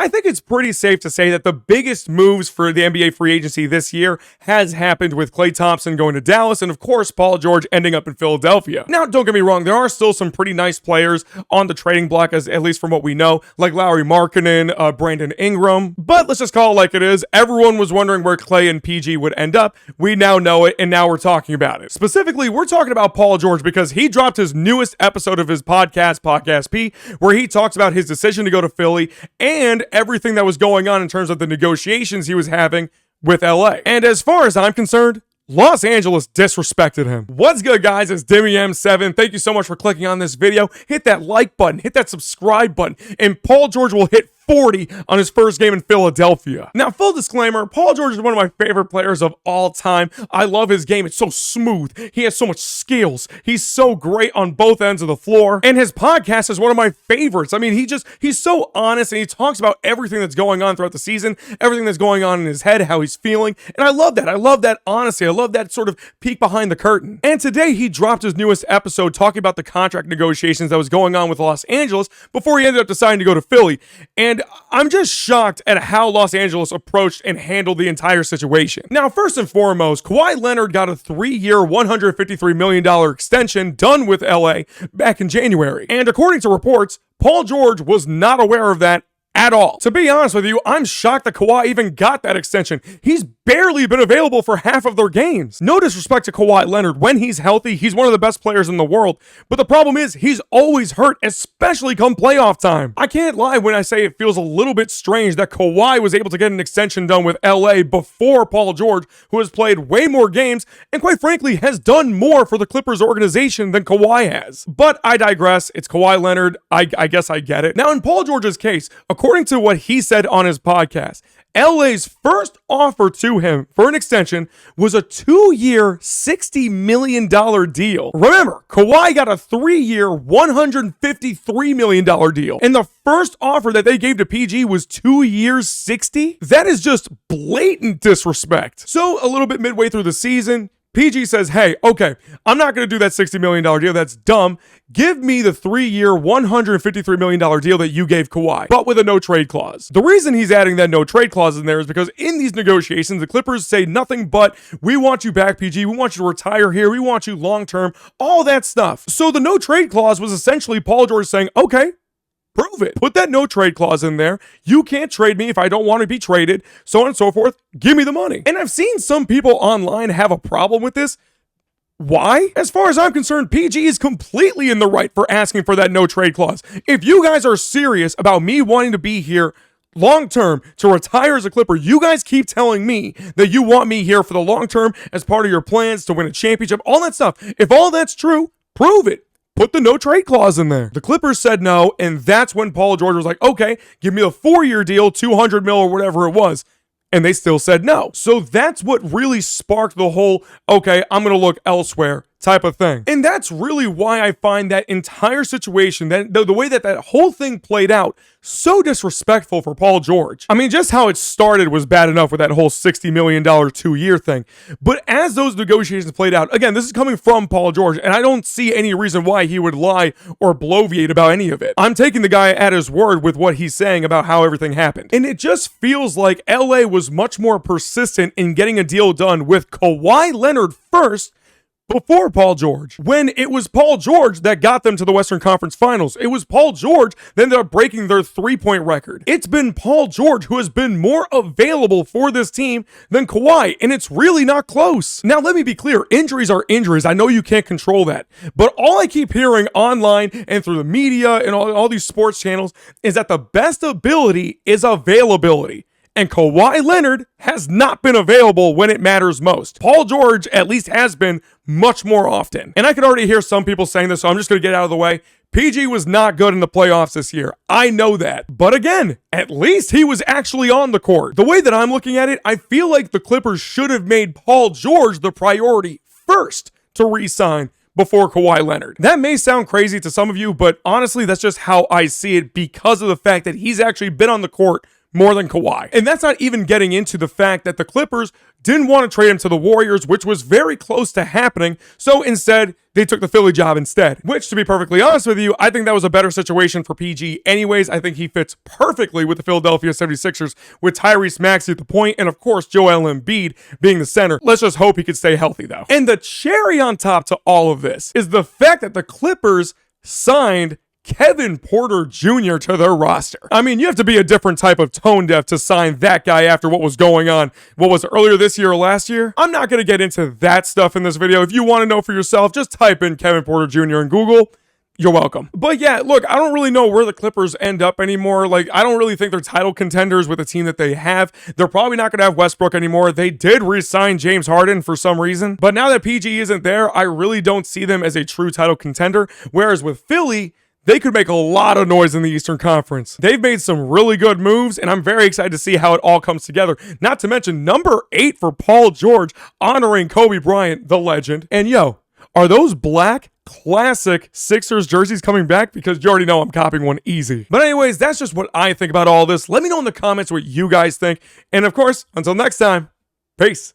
I think it's pretty safe to say that the biggest moves for the NBA free agency this year has happened with Klay Thompson going to Dallas and, of course, Paul George ending up in Philadelphia. Now, don't get me wrong, there are still some pretty nice players on the trading block, at least from what we know, like Lauri Markkanen, Brandon Ingram, but let's just call it like it is. Everyone was wondering where Klay and PG would end up. We now know it, and now we're talking about it. Specifically, we're talking about Paul George because he dropped his newest episode of his podcast, Podcast P, where he talks about his decision to go to Philly and everything that was going on in terms of the negotiations he was having with LA. And as far as I'm concerned, Los Angeles disrespected him. What's good, guys? It's Dimmy M7. Thank you so much for clicking on this video. Hit that like button, hit that subscribe button, and Paul George will hit 40 on his first game in Philadelphia. Now, full disclaimer, Paul George is one of my favorite players of all time. I love his game. It's so smooth. He has so much skills. He's so great on both ends of the floor. And his podcast is one of my favorites. I mean, he's so honest, and he talks about everything that's going on throughout the season, everything that's going on in his head, how he's feeling. And I love that. I love that honesty. I love that sort of peek behind the curtain. And today he dropped his newest episode talking about the contract negotiations that was going on with Los Angeles before he ended up deciding to go to Philly. And I'm just shocked at how Los Angeles approached and handled the entire situation. Now, first and foremost, Kawhi Leonard got a 3-year, $153 million extension done with LA back in January. And according to reports, Paul George was not aware of that at all. To be honest with you, I'm shocked that Kawhi even got that extension. He's barely been available for half of their games. No disrespect to Kawhi Leonard. When he's healthy, he's one of the best players in the world. But the problem is, he's always hurt, especially come playoff time. I can't lie when I say it feels a little bit strange that Kawhi was able to get an extension done with LA before Paul George, who has played way more games and quite frankly has done more for the Clippers organization than Kawhi has. But I digress. It's Kawhi Leonard. I guess I get it. Now, in Paul George's case, according to what he said on his podcast, LA's first offer to him for an extension was a 2-year, $60 million deal. Remember, Kawhi got a 3-year, $153 million deal. And the first offer that they gave to PG was 2 years, 60? That is just blatant disrespect. So a little bit midway through the season, PG says, hey, okay, I'm not going to do that $60 million deal. That's dumb. Give me the 3-year, $153 million deal that you gave Kawhi, but with a no-trade clause. The reason he's adding that no-trade clause in there is because in these negotiations, the Clippers say nothing but, we want you back, PG. We want you to retire here. We want you long-term, all that stuff. So the no-trade clause was essentially Paul George saying, okay, prove it. Put that no trade clause in there. You can't trade me if I don't want to be traded, so on and so forth. Give me the money. And I've seen some people online have a problem with this. Why? As far as I'm concerned, PG is completely in the right for asking for that no trade clause. If you guys are serious about me wanting to be here long term to retire as a Clipper, you guys keep telling me that you want me here for the long term as part of your plans to win a championship, all that stuff. If all that's true, prove it. Put the no trade clause in there. The Clippers said no, and that's when Paul George was like, okay, give me a 4-year deal, $200 million or whatever it was. And they still said no. So that's what really sparked the whole, okay, I'm going to look elsewhere type of thing. And that's really why I find that entire situation, that the way that whole thing played out, so disrespectful for Paul George. I mean, just how it started was bad enough with that whole $60 million 2-year thing. But as those negotiations played out, again, this is coming from Paul George, and I don't see any reason why he would lie or bloviate about any of it. I'm taking the guy at his word with what he's saying about how everything happened. And it just feels like LA was much more persistent in getting a deal done with Kawhi Leonard first, before Paul George, when it was Paul George that got them to the Western Conference Finals. It was Paul George that ended up breaking their 3-point record. It's been Paul George who has been more available for this team than Kawhi, and it's really not close. Now, let me be clear. Injuries are injuries. I know you can't control that, but all I keep hearing online and through the media and all these sports channels is that the best ability is availability. And Kawhi Leonard has not been available when it matters most. Paul George at least has been much more often. And I could already hear some people saying this, so I'm just going to get out of the way. PG was not good in the playoffs this year. I know that. But again, at least he was actually on the court. The way that I'm looking at it, I feel like the Clippers should have made Paul George the priority first to re-sign before Kawhi Leonard. That may sound crazy to some of you, but honestly, that's just how I see it because of the fact that he's actually been on the court more than Kawhi. And that's not even getting into the fact that the Clippers didn't want to trade him to the Warriors, which was very close to happening. So instead, they took the Philly job instead, which, to be perfectly honest with you, I think that was a better situation for PG anyways. I think he fits perfectly with the Philadelphia 76ers with Tyrese Maxey at the point and, of course, Joel Embiid being the center. Let's just hope he could stay healthy, though. And the cherry on top to all of this is the fact that the Clippers signed Kevin Porter Jr. to their roster. I mean, you have to be a different type of tone deaf to sign that guy after what was going on. What was it, earlier this year or last year? I'm not going to get into that stuff in this video. If you want to know for yourself, just type in Kevin Porter Jr. in Google. You're welcome. But yeah, look, I don't really know where the Clippers end up anymore. Like, I don't really think they're title contenders with the team that they have. They're probably not going to have Westbrook anymore. They did re-sign James Harden for some reason. But now that PG isn't there, I really don't see them as a true title contender. Whereas with Philly, they could make a lot of noise in the Eastern Conference. They've made some really good moves, and I'm very excited to see how it all comes together. Not to mention number 8 for Paul George, honoring Kobe Bryant, the legend. And yo, are those black classic Sixers jerseys coming back? Because you already know I'm copying one easy. But anyways, that's just what I think about all this. Let me know in the comments what you guys think. And of course, until next time, peace.